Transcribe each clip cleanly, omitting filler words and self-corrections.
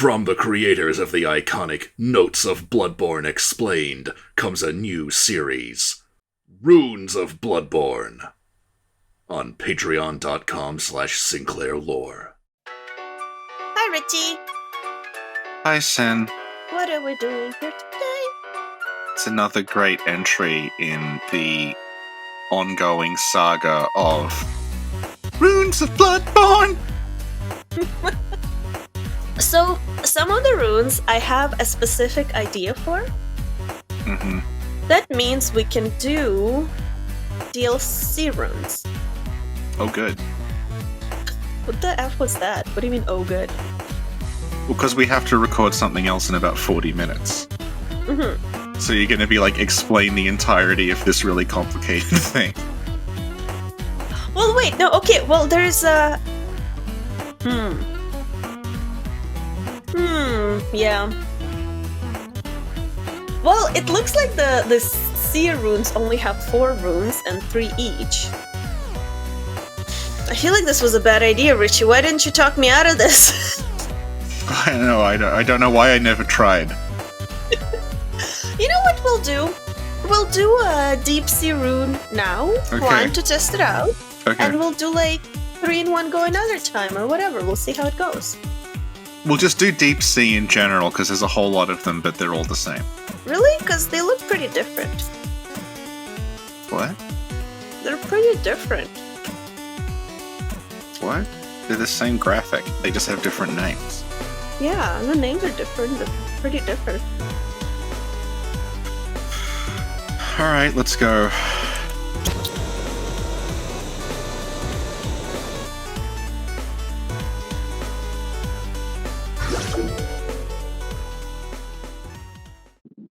From the creators of the iconic Notes of Bloodborne Explained comes a new series, Runes of Bloodborne, on patreon.com/SinclairLore. Hi, Richie. Hi, Sin. What are we doing here today? It's another great entry in the ongoing saga of Runes of Bloodborne! So, some of the runes I have a specific idea for. Mm-hmm. That means we can do DLC runes. Oh, good. What the F was that? What do you mean, oh good? Well, because we have to record something else in about 40 minutes. Mm-hmm. So you're going to be like, explain the entirety of this really complicated thing. Well, wait, no, okay, well, there's a... yeah. Well, it looks like the sea runes only have 4 runes and 3 each. I feel like this was a bad idea, Richie. Why didn't you talk me out of this? I know, I don't know why I never tried. You know what we'll do? We'll do a deep sea rune now, one to test it out, and we'll do like 3 in 1 go another time or whatever. We'll see how it goes. We'll just do deep sea in general, because there's a whole lot of them, but they're all the same. Really? Because they look pretty different. What? They're pretty different. What? They're the same graphic. They just have different names. Yeah, the names are different. They're pretty different. Alright, let's go.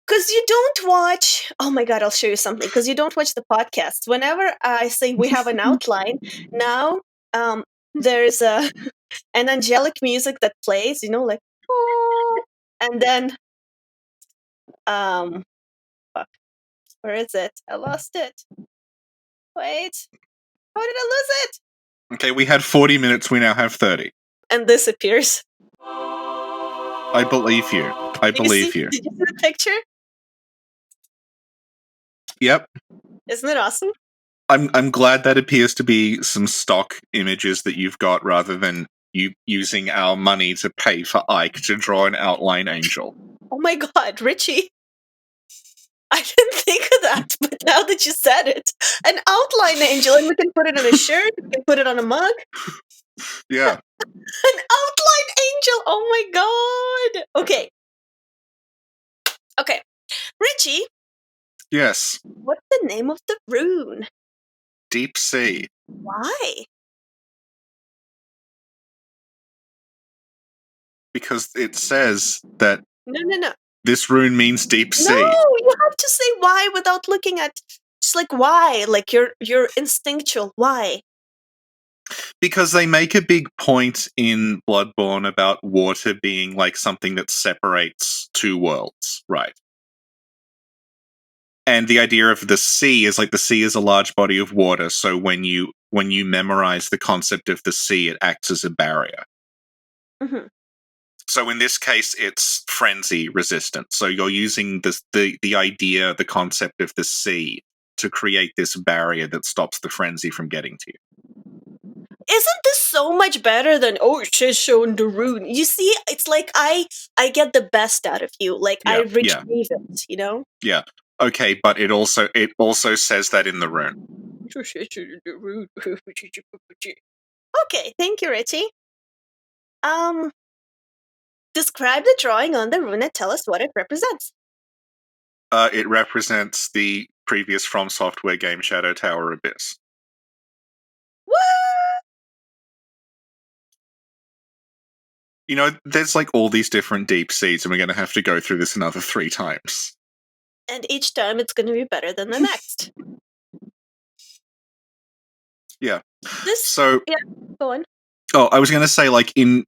Because you don't watch... Oh my god, I'll show you something. Because you don't watch the podcast. Whenever I say we have an outline, now there's an angelic music that plays, you know, like... Oh, and then... Fuck. Where is it? I lost it. Wait. How did I lose it? Okay, we had 40 minutes, we now have 30. And this appears. I believe you. I believe you. Did you see the picture? Yep. Isn't it awesome? I'm glad that appears to be some stock images that you've got rather than you using our money to pay for Ike to draw an outline angel. Oh my god, Richie. I didn't think of that, but now that you said it, an outline angel, and we can put it on a shirt, we can put it on a mug. Yeah. An outline angel! Oh my god! Okay. Okay. Richie? Yes. What's the name of the rune? Deep sea. Why? Because it says that No. this rune means deep sea. No, you have to say why without looking at... Just like why? Like you're instinctual. Why? Because they make a big point in Bloodborne about water being like something that separates two worlds, right? And the idea of the sea is like the sea is a large body of water, so when you memorize the concept of the sea, it acts as a barrier. Mm-hmm. So in this case, it's frenzy resistant. So you're using the idea, the concept of the sea to create this barrier that stops the frenzy from getting to you. Isn't this so much better than, oh, she's showing the rune? You see, it's like I get the best out of you. Like, I retrieve it, you know? Yeah. Okay, but it also says that in the rune. Okay, thank you, Richie. Describe the drawing on the rune and tell us what it represents. It represents the previous From Software game Shadow Tower Abyss. What? You know, there's like all these different deep seas, and we're going to have to go through this another 3 times. And each time it's going to be better than the next. Yeah. Yeah, go on. Oh, I was going to say, like, in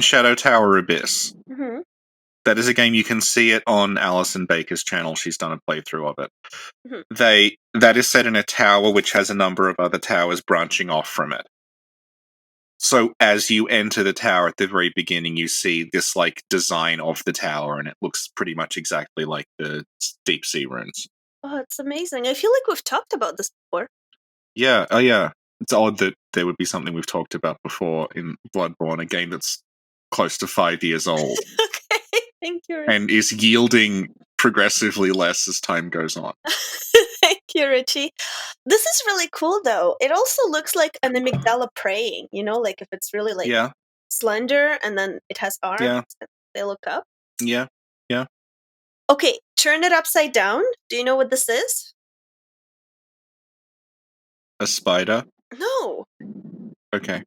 Shadow Tower Abyss, Mm-hmm. that is a game you can see it on Alison Baker's channel. She's done a playthrough of it. Mm-hmm. That is set in a tower which has a number of other towers branching off from it. So as you enter the tower at the very beginning, you see this like design of the tower, and it looks pretty much exactly like the deep sea runes. Oh, it's amazing. I feel like we've talked about this before. Yeah, oh yeah. It's odd that there would be something we've talked about before in Bloodborne, a game that's close to 5 years old Okay, thank you. and is yielding progressively less as time goes on. Thank you, Richie. This is really cool, though. It also looks like an amygdala praying, like if it's really like Yeah, slender and then it has arms yeah, and they look up. yeah. Okay, turn it upside down. Do you know what this is? A spider. No. Okay.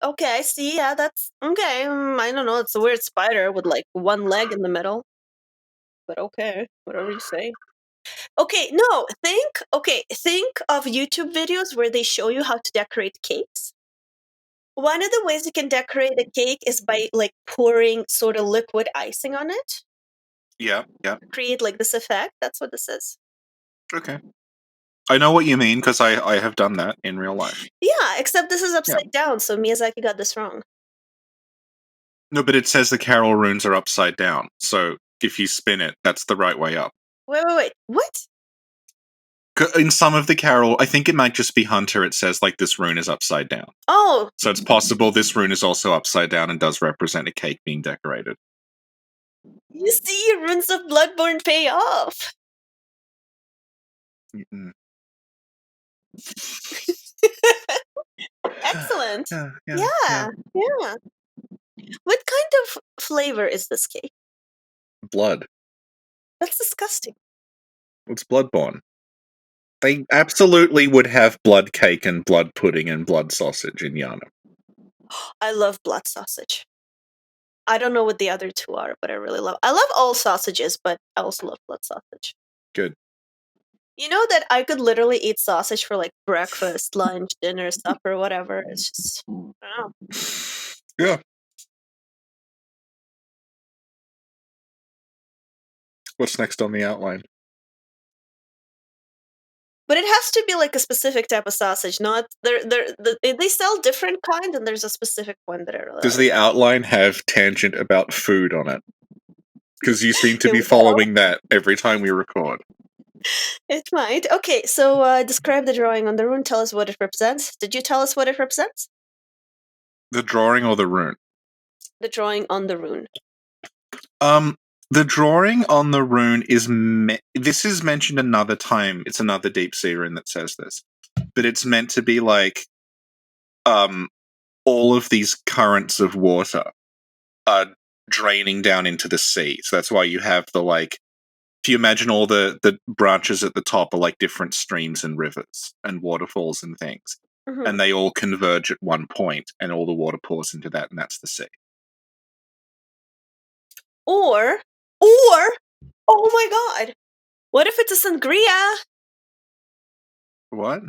Okay, I see. Yeah, that's okay. I don't know. It's a weird spider with like one leg in the middle. But okay, whatever you say. Okay, no, think of YouTube videos where they show you how to decorate cakes. One of the ways you can decorate a cake is by like pouring sort of liquid icing on it. Yeah, yeah. Create like this effect. That's what this is. Okay. I know what you mean because I have done that in real life. Yeah, except this is upside down, so Miyazaki got this wrong. No, but it says the Carol runes are upside down. So if you spin it, that's the right way up. Wait. What? In some of the Carol, I think it might just be Hunter, it says like this rune is upside down. Oh, So it's possible this rune is also upside down and does represent a cake being decorated. you see, Runes of Bloodborne pay off. Mm-mm. Excellent. Yeah. Yeah. What kind of flavor is this cake? Blood. That's disgusting. It's Bloodborne. They absolutely would have blood cake and blood pudding and blood sausage in Yharnam. I love blood sausage. I don't know what the other two are, but I love all sausages, but I also love blood sausage. Good. You know that I could literally eat sausage for like breakfast, lunch, dinner, supper, whatever. It's just, I don't know. Yeah. What's next on the outline? But it has to be like a specific type of sausage, not they sell different kind, and there's a specific one that I really Does like. the outline have tangent about food on it? Because you seem to It be will. following that every time we record. It might. Okay, so describe the drawing on the rune. Tell us what it represents. Did you tell us what it represents? The drawing or the rune? The drawing on the rune. The drawing on the rune is this is mentioned another time. It's another deep sea rune that says this, but it's meant to be like, all of these currents of water are draining down into the sea. So that's why you have the like. If you imagine all the branches at the top are like different streams and rivers and waterfalls and things, and they all converge at one point, and all the water pours into that, and that's the sea. Or, oh my god, what if it's a sangria? What?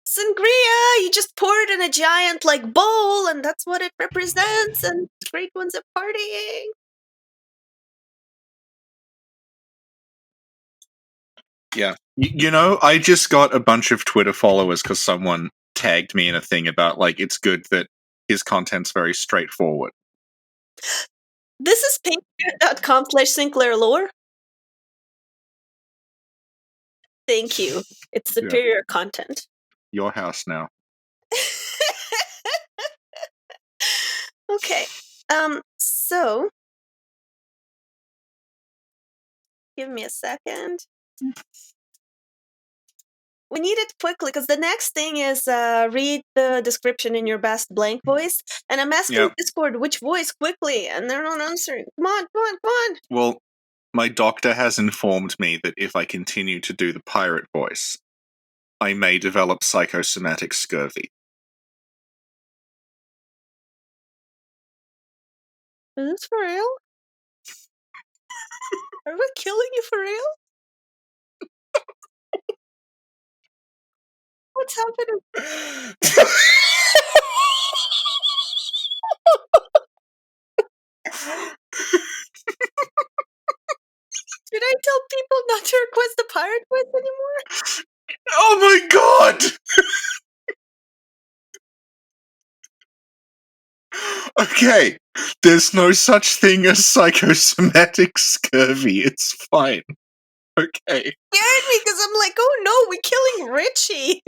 Sangria! You just pour it in a giant like bowl, and that's what it represents. And great ones are partying. Yeah. You know, I just got a bunch of Twitter followers because someone tagged me in a thing about like it's good that his content's very straightforward. This is patreon.com/SinclairLore. Thank you. It's superior content. Your house now. Okay. So give me a second. We need it quickly because the next thing is read the description in your best blank voice. And I'm asking Discord which voice quickly, and they're not answering. Come on. Well, my doctor has informed me that if I continue to do the pirate voice, I may develop psychosomatic scurvy. Is this for real? Are we killing you for real? What's happening? Should I tell people not to request the pirate voice anymore? Oh my god! Okay, there's no such thing as psychosomatic scurvy. It's fine. Okay. Scared me because I'm like, oh no, we're killing Richie.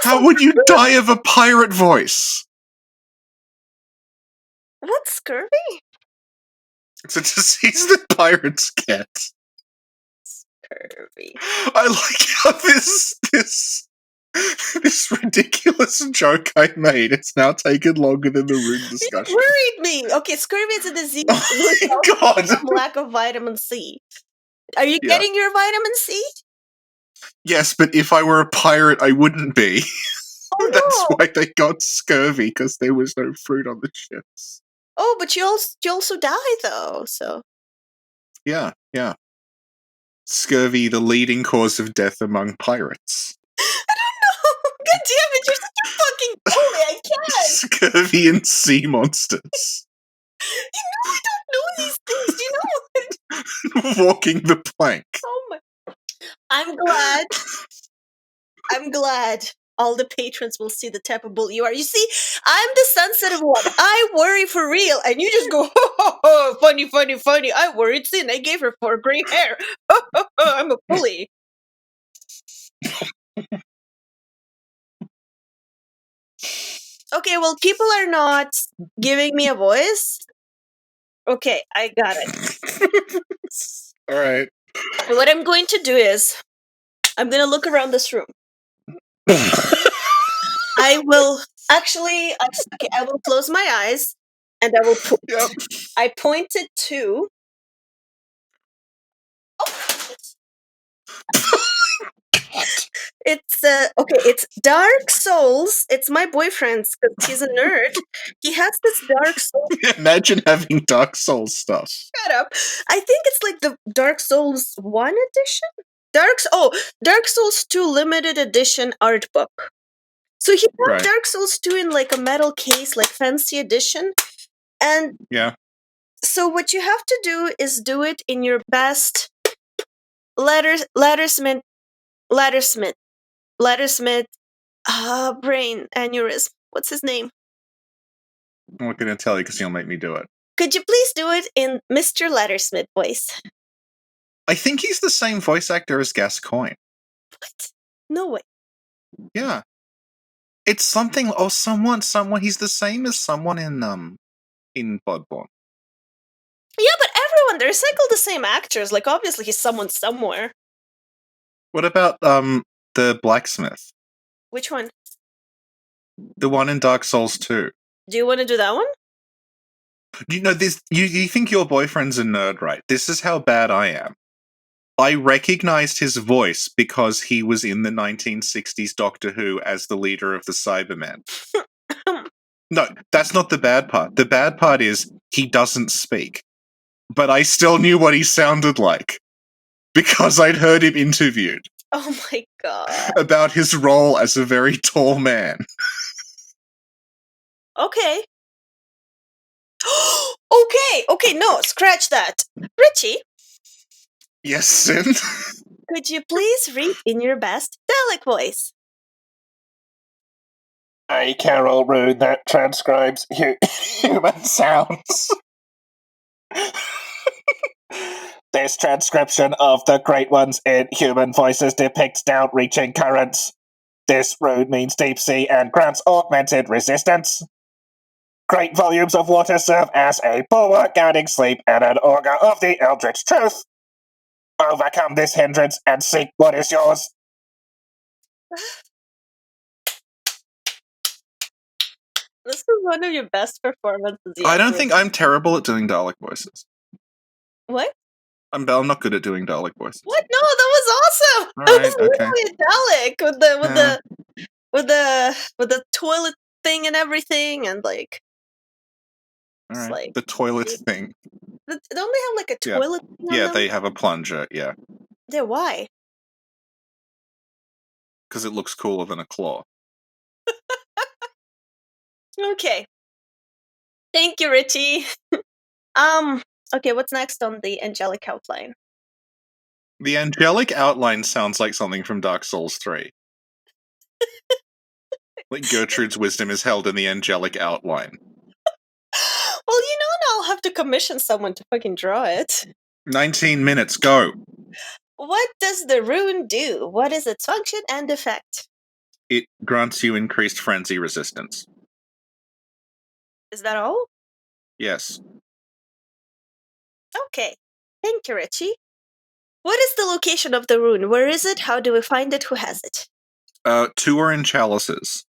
How would you die of a pirate voice? What's scurvy? It's a disease that pirates get. Scurvy. I like how this ridiculous joke I made, it's now taken longer than the rune You discussion. worried me. Okay, scurvy is a disease Oh my god! from lack of vitamin C. Are you getting your vitamin C? Yes, but if I were a pirate, I wouldn't be. Oh That's no! why they got scurvy, because there was no fruit on the ships. Oh, but you also die though. So Yeah. Scurvy, the leading cause of death among pirates. I don't know. God damn it! You're such a fucking bully. I can't. Scurvy and sea monsters. You know I don't know these things. You know what? Walking the plank. Oh my! I'm glad all the patrons will see the type of bully you are. You see, I'm the sensitive one. I worry for real, and you just go, ho, funny. I worried Sin. I gave her 4 gray hair. I'm a bully. Okay, well, people are not giving me a voice. Okay, I got it. All right. What I'm going to do is, I'm going to look around this room. I will actually. I will close my eyes, and I will. Yep. I pointed to. It's okay. It's Dark Souls. It's my boyfriend's because he's a nerd. He has this Dark Souls. Imagine having Dark Souls stuff. Shut up. I think it's like the Dark Souls 1 edition. Dark Souls 2 limited edition art book. So he bought Right. Dark Souls 2 in like a metal case, like fancy edition. And Yeah. so what you have to do is do it in your best laddersmith brain aneurysm. What's his name? I'm not going to tell you because you'll make me do it. Could you please do it in Mr. Laddersmith voice? I think he's the same voice actor as Gascoigne. What? No way. Yeah. It's something or someone he's the same as someone in Bloodborne. Yeah, but everyone, they recycle the same actors. Like, obviously he's someone somewhere. What about the blacksmith? Which one? The one in Dark Souls 2. Do you want to do that one? You know this you think your boyfriend's a nerd, right? This is how bad I am. I recognized his voice because he was in the 1960s Doctor Who as the leader of the Cybermen. No, that's not the bad part. The bad part is he doesn't speak. But I still knew what he sounded like because I'd heard him interviewed Oh my god. about his role as a very tall man. Okay. Okay, no, scratch that. Richie, Yes, Sin? could you please read in your best Dalek voice? A Carol rune that transcribes human sounds. This transcription of the Great Ones in human voices depicts down-reaching currents. This rune means deep sea and grants augmented resistance. Great volumes of water serve as a bulwark guarding sleep and an augur of the eldritch truth. Overcome this hindrance and seek what is yours. This is one of your best performances yet. I don't think I'm terrible at doing Dalek voices. What? I'm not good at doing Dalek voices. What? No, that was awesome. All That was right, okay. literally a Dalek with the toilet thing and everything, and like All it's right. like The toilet thing. don't they have like a Yeah. toilet thing on Yeah, them? they have a plunger, yeah. Yeah, why? Because it looks cooler than a claw. Okay. Thank you, Richie. Okay, what's next on the angelic outline? The angelic outline sounds like something from Dark Souls 3. Like Gertrude's wisdom is held in the angelic outline. Well, now I'll have to commission someone to fucking draw it. 19 minutes, go. What does the rune do? What is its function and effect? It grants you increased frenzy resistance. Is that all? Yes. Okay. Thank you, Richie. What is the location of the rune? Where is it? How do we find it? Who has it? 2 are in chalices.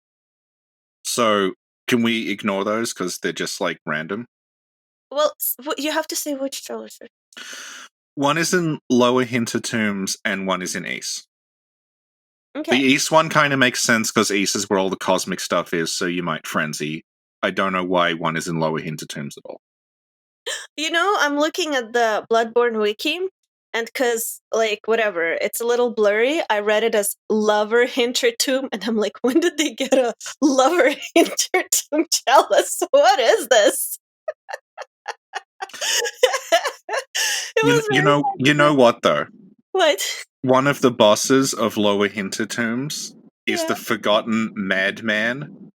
So, can we ignore those because they're just like random? Well, you have to say which chalice. One is in Lower Hintertombs and one is in East. Okay. The East one kind of makes sense because East is where all the cosmic stuff is, so you might frenzy. I don't know why one is in Lower Hintertombs at all. I'm looking at the Bloodborne wiki, and because, whatever, it's a little blurry, I read it as Lover Hintertomb, and I'm like, when did they get a Lover Hintertomb chalice? What is this? You know what, though? What? One of the bosses of Lower Hintertombs is Yeah. the Forgotten Madman.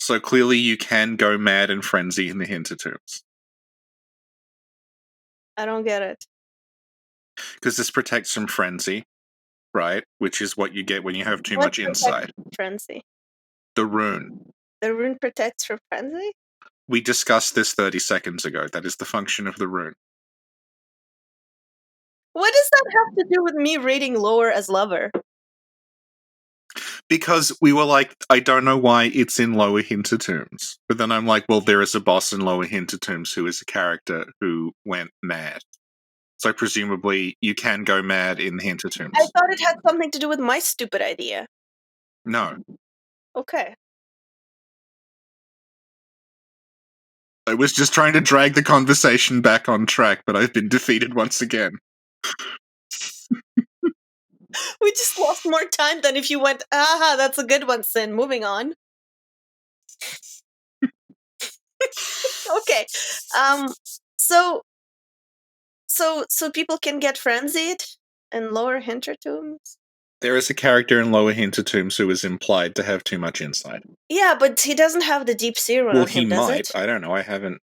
So clearly you can go mad and frenzy in the Hintertombs. I don't get it. Because this protects from frenzy, right? Which is what you get when you have too What much insight. Frenzy. The rune. The rune protects from frenzy? We discussed this 30 seconds ago. That is the function of the rune. What does that have to do with me reading lore as lover? Because we were like, I don't know why it's in Lower Hintertombs. But then I'm like, well, there is a boss in Lower Hintertombs who is a character who went mad. So presumably you can go mad in the Hintertombs. I thought it had something to do with my stupid idea. No. Okay. I was just trying to drag the conversation back on track, but I've been defeated once again. We just lost more time than if you went, aha, that's a good one, Sin. Moving on. Okay. So people can get frenzied in Lower Hintertombs? There is a character in Lower Hintertombs who is implied to have too much insight. Yeah, but he doesn't have the deep sea rune Well, on him, he does might. it? I don't know.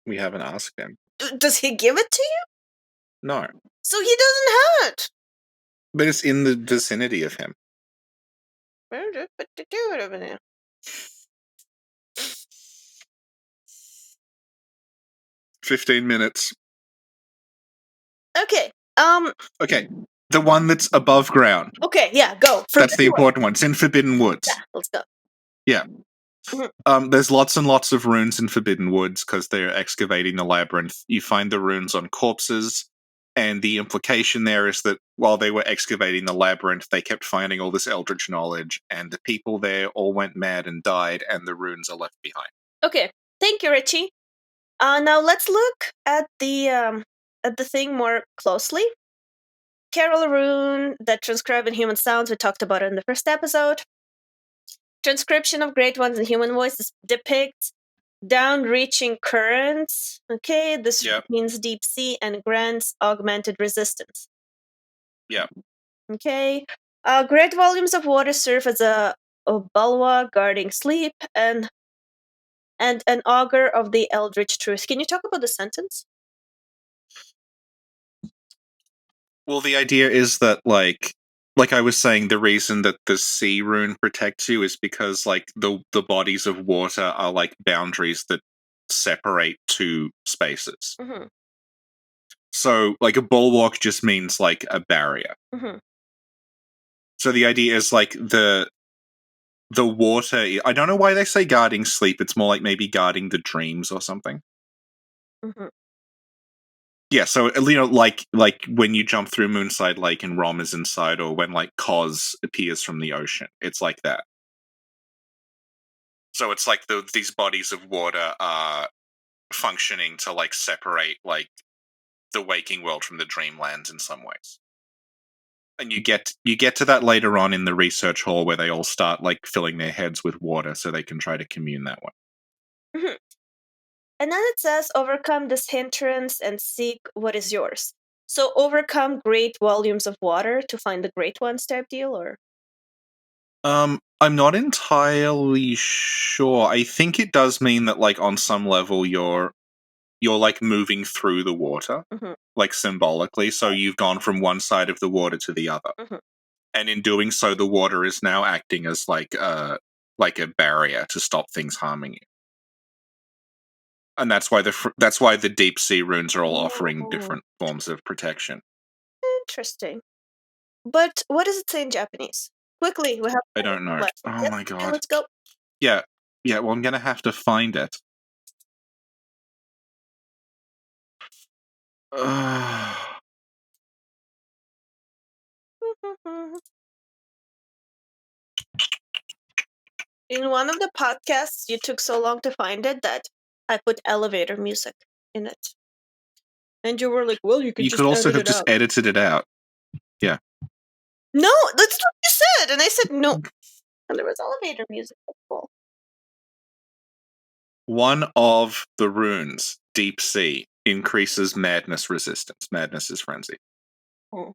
We haven't asked him. Does he give it to you? No. So he doesn't have it. But it's in the vicinity of him. Where did I do it over there? "15 minutes. Okay. Okay. The one that's above ground. Okay, yeah, go. That's the important one. It's in Forbidden Woods. Yeah, let's go. Yeah. There's lots and lots of runes in Forbidden Woods because they're excavating the labyrinth. You find the runes on corpses, and the implication there is that while they were excavating the labyrinth, they kept finding all this eldritch knowledge, and the people there all went mad and died, and the runes are left behind. Okay, thank you, Richie. Now let's look at the thing more closely. Carol rune that transcribe in human sounds. We talked about it in the first episode. Transcription of great ones in human voices depicts down-reaching currents. Okay, this means deep sea and grants augmented resistance. Yeah. Okay. Great volumes of water serve as a bulwark guarding sleep and an augur of the eldritch truth. Can you talk about the sentence? Well, the idea is that, like I was saying, the reason that the sea rune protects you is because, like, the bodies of water are like boundaries that separate two spaces. Mm-hmm. So, like, a bulwark just means, like, a barrier. Mm-hmm. So the idea is, like, the water... I don't know why they say guarding sleep. It's more like maybe guarding the dreams or something. Mm-hmm. Yeah, so, you know, like when you jump through Moonside Lake and Rom is inside, or when, like, Kos appears from the ocean. It's like that. So it's like these bodies of water are functioning to, like, separate, like, the waking world from the dreamlands in some ways. And you get to that later on in the research hall where they all start, like, filling their heads with water so they can try to commune that way. Mm-hmm. And then it says, overcome this hindrance and seek what is yours. So overcome great volumes of water to find the great ones type deal, or? I'm not entirely sure. I think it does mean that, like, on some level, you're like moving through the water, like symbolically. So you've gone from one side of the water to the other, and in doing so, the water is now acting as like a barrier to stop things harming you. And that's why the deep sea runes are all offering different forms of protection. Interesting. But what does it say in Japanese? Quickly, we have. I don't know. Left. Oh Yes, my okay, god. let's go. Yeah. Well, I'm gonna have to find it. In one of the podcasts, you took so long to find it that I put elevator music in it. And you were like, well, you could just also edit have it just out. edited it out. Yeah. No, that's what you said. And I said, no. And there was elevator music. That's cool. One of the runes, Deep Sea, increases madness resistance. Madness is frenzy. Oh.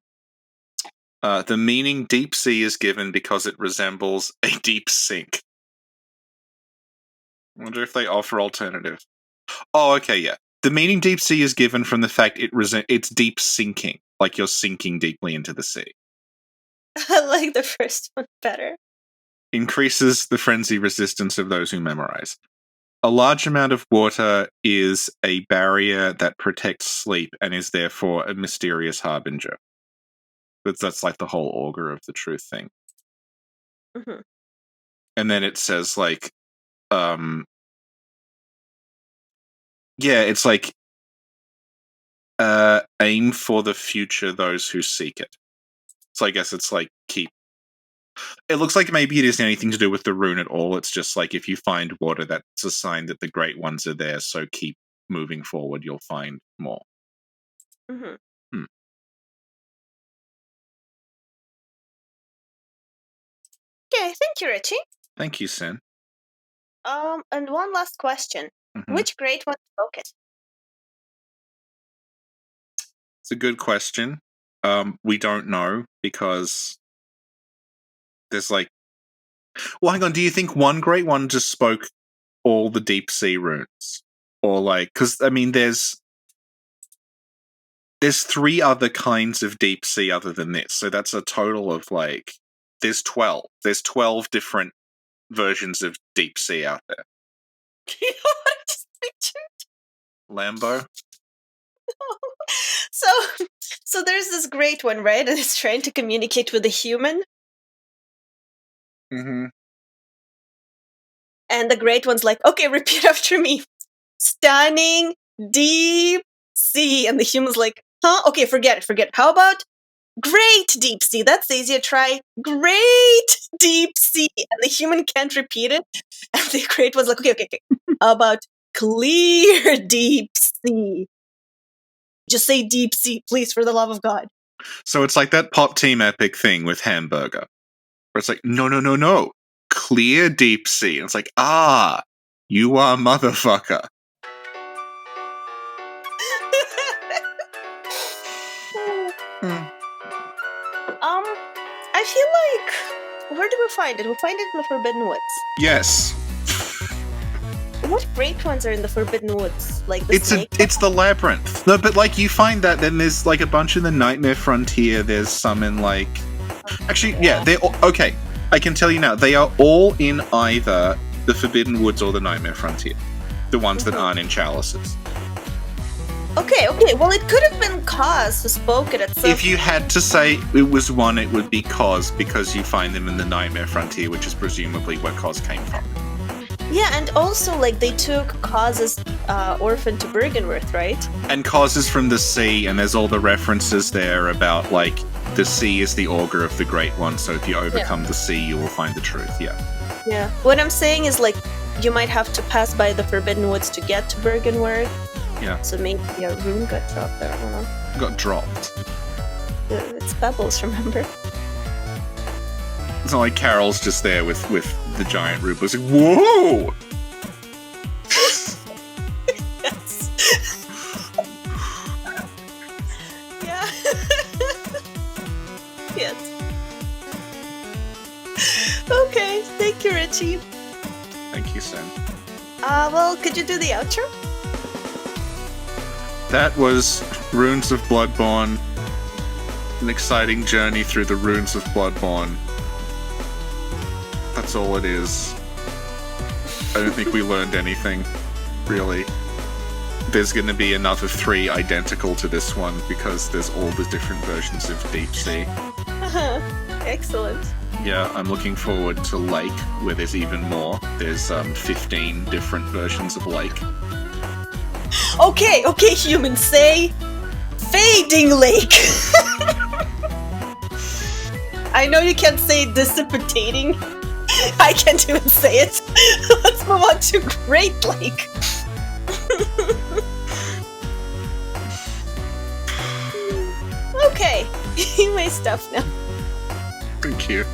The meaning Deep Sea is given because it resembles a deep sink. I wonder if they offer alternative. Oh, okay, yeah. The meaning Deep Sea is given from the fact it's deep sinking, like you're sinking deeply into the sea. I like the first one better. Increases the frenzy resistance of those who memorize. A large amount of water is a barrier that protects sleep and is therefore a mysterious harbinger. But that's like the whole augur of the truth thing. And then it says like, it's like, aim for the future those who seek it. So I guess it's like it looks like maybe it isn't anything to do with the rune at all. It's just like if you find water, that's a sign that the great ones are there. So keep moving forward, you'll find more. Okay, thank you, Richie. Thank you, Sin. And one last question. Which great one spoke it? It's a good question. We don't know because there's like... Well, hang on. Do you think one great one just spoke all the deep sea runes? Or like... Because, I mean, there's 3 other kinds of deep sea other than this. So that's a total of like... There's 12. There's 12 different versions of deep sea out there. You know what I just pictured? Lambo? So there's this great one, right? And it's trying to communicate with a human. Mm-hmm. And the great one's like, okay, repeat after me. Stunning deep sea. And the human's like, huh? Okay, forget it. How about great deep sea? That's easier. Try great deep sea. And the human can't repeat it. And the great one's like, okay. How about clear deep sea? Just say deep sea, please, for the love of God. So it's like that Pop Team Epic thing with Hamburger. Where it's like, no. Clear deep sea. And it's like, you are motherfucker. I feel like... Where do we find it? We find it in the Forbidden Woods. Yes. What great ones are in the Forbidden Woods? Like the snake? It's the labyrinth. No, but like you find that, then there's like a bunch in the Nightmare Frontier. There's some in like... Actually, yeah, they're all... Okay, I can tell you now. They are all in either the Forbidden Woods or the Nightmare Frontier. The ones that aren't in chalices. Okay. Well, it could have been Kaz who spoke it at some... If you had to say it was one, it would be Kaz, because you find them in the Nightmare Frontier, which is presumably where Kaz came from. Yeah, and also, like, they took Kaz's orphan to Bergenworth, right? And Kaz is from the sea, and there's all the references there about, like, the sea is the augur of the Great One, so if you overcome the sea, you will find the truth, yeah. Yeah. What I'm saying is, like, you might have to pass by the Forbidden Woods to get to Bergenworth. Yeah. So maybe a rune got dropped there, I don't know. Got dropped. It's Pebbles, remember? It's not like Carol's just there with the giant ruby. It's like, whoa! Yes. Yeah. Yes. Okay, Thank you, Richie. Thank you, Sin. Well, could you do the outro? That was Runes of Bloodborne. An exciting journey through the Runes of Bloodborne. That's all it is. I don't think we learned anything, really. There's going to be another 3 identical to this one because there's all the different versions of Deep Sea. Excellent. Yeah, I'm looking forward to Lake, where there's even more. There's 15 different versions of Lake. Okay, humans, say Fading Lake. I know you can't say dissipating. I can't even say it. Let's move on to Great Lake. Okay, you may stop now. Thank you.